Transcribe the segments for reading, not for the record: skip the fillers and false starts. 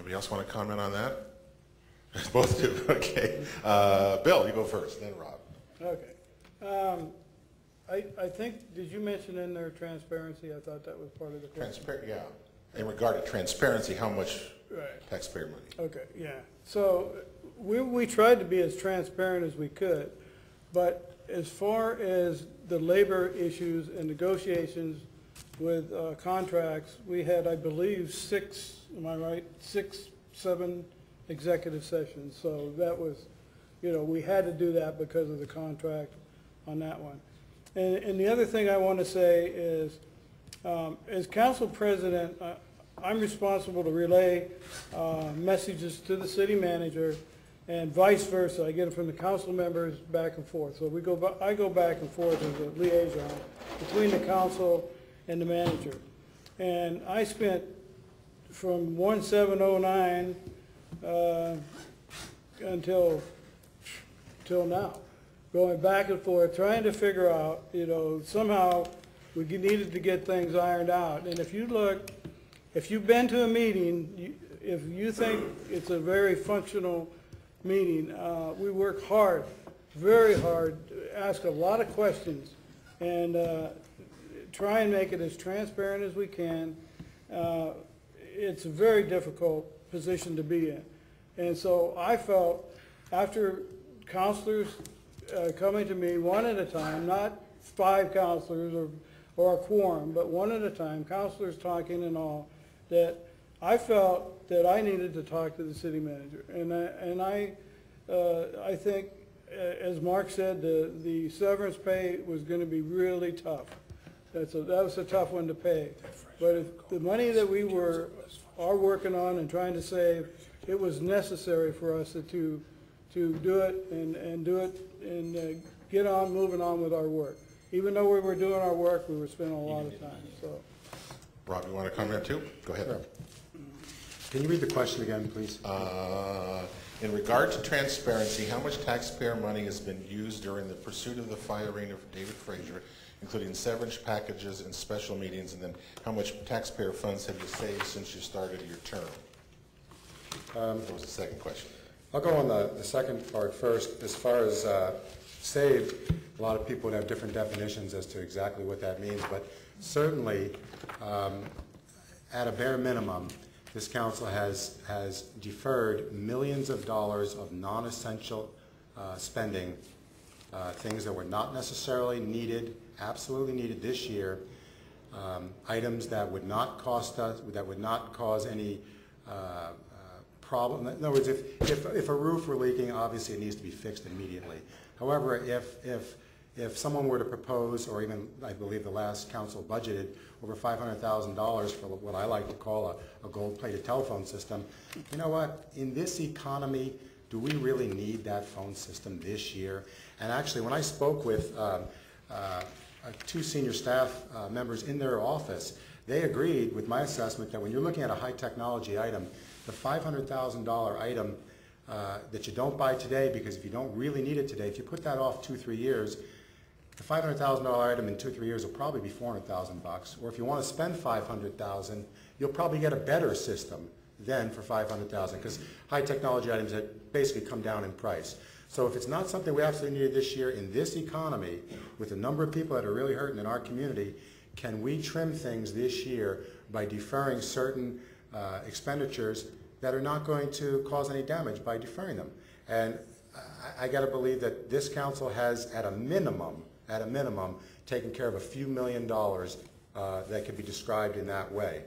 Anybody else want to comment on that? Both do. Okay. Bill, you go first, then Rob. Okay. I think, did you mention in there transparency? I thought that was part of the question. Yeah. In regard to transparency, how much right. taxpayer money? Okay, yeah. So we tried to be as transparent as we could, but as far as the labor issues and negotiations with contracts, we had, I believe, 6, am I right, 6, 7 executive sessions. So that was, you know, we had to do that because of the contract on that one. And the other thing I want to say is, as council president, I'm responsible to relay messages to the city manager, and vice versa. I get them from the council members back and forth. So I go back and forth as a liaison between the council and the manager. And I spent from 1709 until now, going back and forth, trying to figure out, you know, somehow we needed to get things ironed out. And if you look, if you've been to a meeting, if you think it's a very functional meeting, we work hard, very hard, ask a lot of questions, and try and make it as transparent as we can. It's a very difficult position to be in. And so I felt, after counselors coming to me one at a time, not 5 counselors or a quorum, but one at a time, counselors talking and all, that I felt that I needed to talk to the city manager. And I think, as Mark said, the severance pay was going to be really tough. That was a tough one to pay. But if the money that we are working on and trying to save, it was necessary for us to do it and do it and get on moving on with our work. Even though we were doing our work, we were spending a lot of time. So, Rob, you want to comment too? Go ahead. Sure. Can you read the question again, please? In regard to transparency, how much taxpayer money has been used during the pursuit of the firing of David Frazier, including severance packages and special meetings, and then how much taxpayer funds have you saved since you started your term? That was the second question. I'll go on the second part first. As far as saved, a lot of people would have different definitions as to exactly what that means, but certainly at a bare minimum, this council has deferred millions of dollars of non-essential spending, things that were not necessarily needed, absolutely needed this year, items that would not cost us, that would not cause any problem. In other words, if a roof were leaking, obviously it needs to be fixed immediately. However, if someone were to propose, or even I believe the last council budgeted over $500,000 for what I like to call a gold-plated telephone system, you know what? In this economy, do we really need that phone system this year? And actually, when I spoke with 2 senior staff members in their office, they agreed with my assessment that when you're looking at a high technology item, the $500,000 item that you don't buy today, because if you don't really need it today, if you put that off 2-3 years, the $500,000 item in 2-3 years will probably be $400,000. Or if you want to spend $500,000, you'll probably get a better system than for $500,000, because high technology items that basically come down in price. So if it's not something we absolutely needed this year in this economy, with the number of people that are really hurting in our community, can we trim things this year by deferring certain expenditures that are not going to cause any damage by deferring them? And I got to believe that this council has, at a minimum, taken care of a few $1 million that could be described in that way.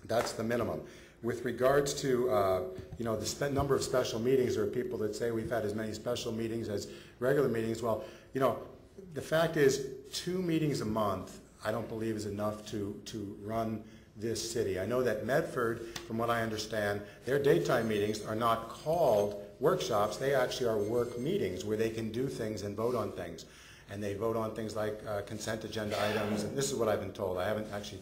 That's the minimum. With regards to you know, the number of special meetings, there are people that say we've had as many special meetings as regular meetings. Well, you know, the fact is 2 meetings a month I don't believe is enough to run this city. I know that Medford, from what I understand, their daytime meetings are not called workshops. They actually are work meetings where they can do things and vote on things. And they vote on things like consent agenda items, and this is what I've been told. I haven't actually.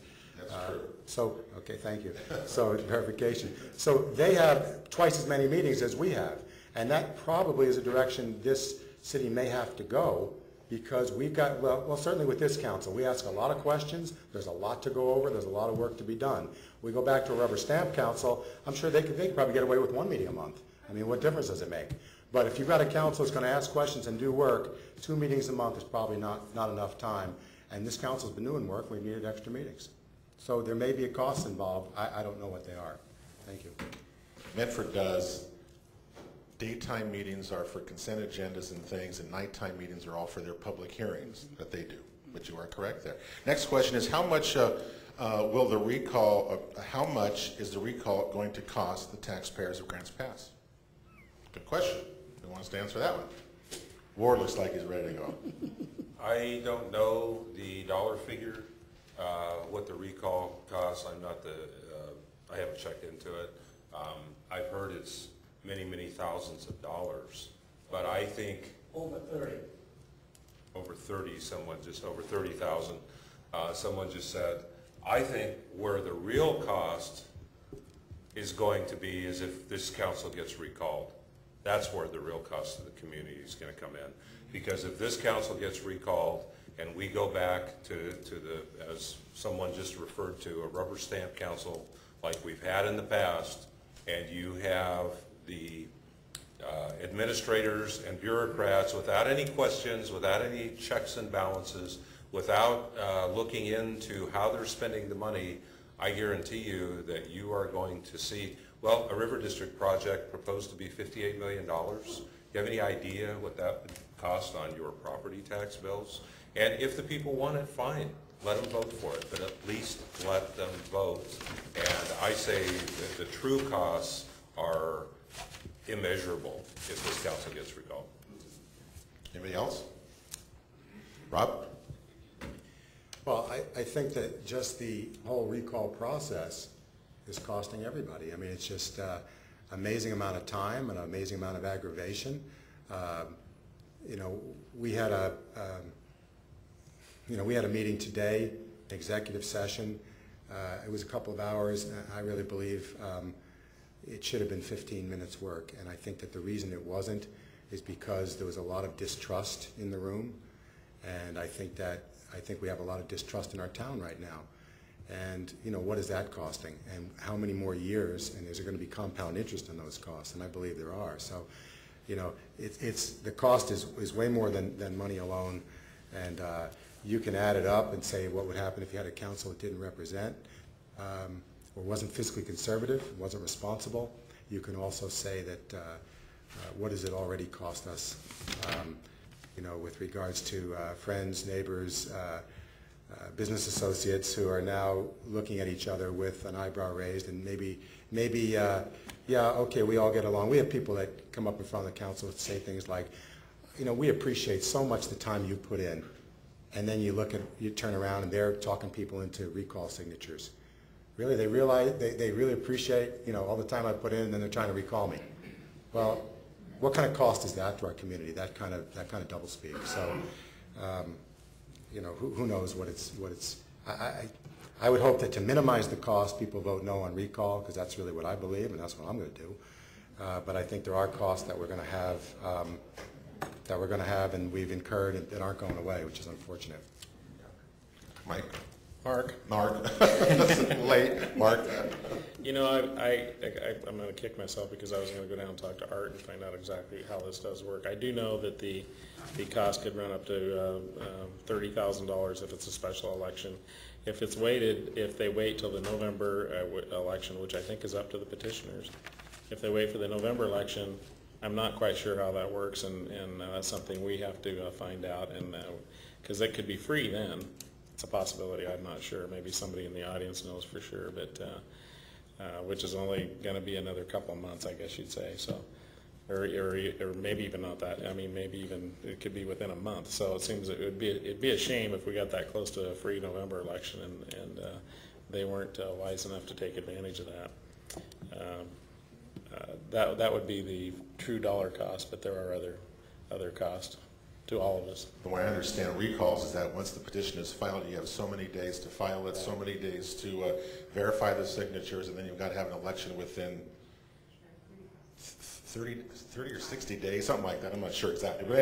So, okay, thank you. So, verification. So they have twice as many meetings as we have. And that probably is a direction this city may have to go because we've got, well, certainly with this council, we ask a lot of questions, there's a lot to go over, there's a lot of work to be done. We go back to a rubber stamp council, I'm sure they could probably get away with 1 meeting a month. I mean, what difference does it make? But if you've got a council that's going to ask questions and do work, 2 meetings a month is probably not enough time. And this council's been doing work, we needed extra meetings. So there may be a cost involved, I don't know what they are. Thank you. Medford does. Daytime meetings are for consent agendas and things, and nighttime meetings are all for their public hearings that they do. But you are correct there. Next question is, how much will the recall? How much is the recall going to cost the taxpayers of Grants Pass? Good question. Who wants to answer that one? Ward looks like he's ready to go. I don't know the dollar figure, what the recall costs. I'm not the. I haven't checked into it. I've heard it's many thousands of dollars, but I think over 30. Over 30. Someone just over 30,000. Someone just said, I think where the real cost is going to be is if this council gets recalled. That's where the real cost of the community is going to come in, because if this council gets recalled and we go back to the, as someone just referred to, a rubber stamp council like we've had in the past, and you have the administrators and bureaucrats without any questions, without any checks and balances, without looking into how they're spending the money, I guarantee you that you are going to see, well, a river district project proposed to be $58 million. You have any idea what that would cost on your property tax bills? And if the people want it, fine, let them vote for it, but at least let them vote. And I say that the true costs are immeasurable if this council gets recalled. Anybody else? Rob? Well, I think that just the whole recall process is costing everybody. I mean, it's just amazing amount of time and an amazing amount of aggravation. You know, we had a meeting today, executive session. It was a couple of hours. I really believe it should have been 15 minutes work, and I think that the reason it wasn't is because there was a lot of distrust in the room, and I think we have a lot of distrust in our town right now. And you know, what is that costing, and how many more years, and is there going to be compound interest in those costs? And I believe there are. So, you know, it's the cost is way more than money alone, and you can add it up and say what would happen if you had a council that didn't represent or wasn't fiscally conservative, wasn't responsible. You can also say that what does it already cost us, you know, with regards to friends, neighbors, business associates who are now looking at each other with an eyebrow raised, and maybe yeah, okay, we all get along. We have people that come up in front of the council and say things like, you know, we appreciate so much the time you put in, and then you turn around and they're talking people into recall signatures. Really, they realize they really appreciate, you know, all the time I put in, and then they're trying to recall me. Well, what kind of cost is that to our community? That kind of doublespeak. So, you know, who knows what it's. I would hope that to minimize the cost, people vote no on recall, because that's really what I believe, and that's what I'm going to do. But I think there are costs that we're going to have, and we've incurred that aren't going away, which is unfortunate. Mike? Mark? Late. Mark? You know, I'm going to kick myself because I was going to go down and talk to Art and find out exactly how this does work. I do know that the cost could run up to $30,000 if it's a special election. If they wait till the November election, which I think is up to the petitioners, if they wait for the November election, I'm not quite sure how that works, and that's something we have to find out, and because it could be free then. It's a possibility. I'm not sure. Maybe somebody in the audience knows for sure, but which is only going to be another couple of months, I guess you'd say. So, or maybe even not that. I mean, maybe even it could be within a month. So it seems it'd be a shame if we got that close to a free November election and they weren't wise enough to take advantage of that. That would be the true dollar cost, but there are other costs to all of us. The way I understand recalls is that once the petition is filed, you have so many days to file it, so many days to verify the signatures, and then you've got to have an election within 30 or 60 days, something like that. I'm not sure exactly. But